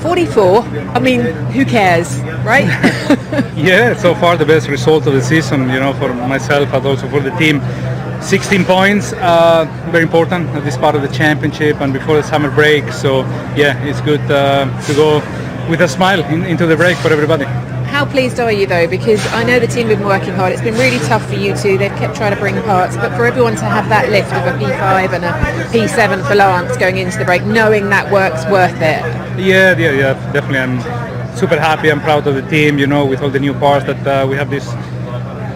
44, I mean, who cares, right? Yeah, so far the best result of the season, for myself and also for the team. 16 points, very important at this part of the championship and before the summer break. So yeah, it's good to go with a smile into the break for everybody. How pleased are you though? Because I know the team have been working hard. It's been really tough for you two. They've kept trying to bring parts, but for everyone to have that lift of a P5 and a P7 for Lance going into the break, knowing that work's worth it. Yeah, definitely. I'm super happy. I'm proud of the team, with all the new parts that we have this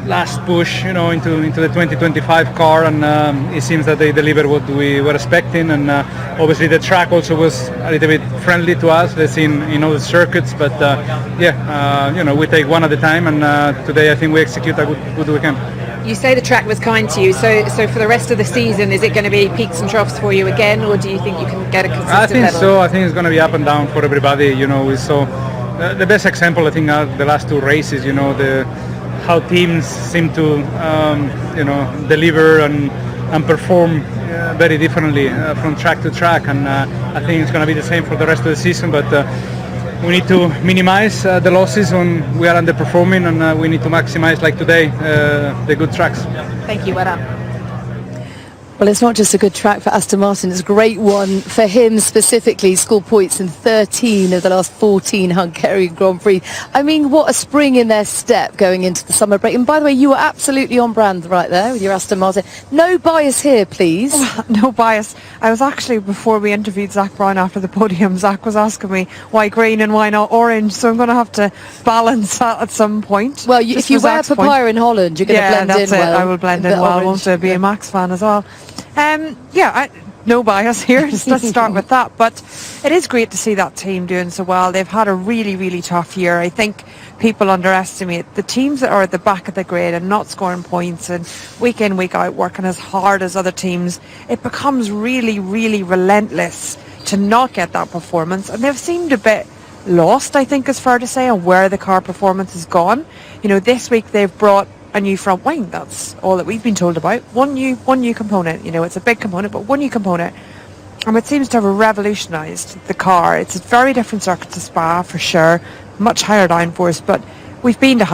last push, into the 2025 car, and it seems that they delivered what we were expecting. And obviously the track also was a little bit friendly to us. They've seen the circuits, but we take one at a time. And today I think we execute a good weekend. You say the track was kind to you, so for the rest of the season, is it going to be peaks and troughs for you again, or do you think you can get a consistent I think level? so. I think it's going to be up and down for everybody. We saw the best example, I think, are the last two races. How teams seem to deliver and perform very differently from track to track, and I think it's going to be the same for the rest of the season, but we need to minimize the losses when we are underperforming, and we need to maximize, like today, the good tracks. Thank you, well done. Well, it's not just a good track for Aston Martin, it's a great one for him specifically. He scored points in 13 of the last 14 Hungarian Grand Prix. I mean, what a spring in their step going into the summer break. And by the way, you were absolutely on brand right there with your Aston Martin. No bias here, please. Oh, no bias. I was actually, before we interviewed Zach Brown after the podium, Zach was asking me why green and why not orange, so I'm going to have to balance that at some point. Well, if you wear papaya in Holland, you're going to blend in well. I will blend in well. I want to be a Max fan as well. No bias here. Let's start with that. But it is great to see that team doing so well. They've had a really, really tough year. I think people underestimate the teams that are at the back of the grid and not scoring points and week in, week out working as hard as other teams. It becomes really, really relentless to not get that performance. And they've seemed a bit lost, I think is fair to say, on where the car performance has gone. This week they've brought a new front wing. That's all that we've been told about. One new component. It's a big component, but one new component. And it seems to have revolutionised the car. It's a very different circuit to Spa for sure. Much higher downforce, but we've been to high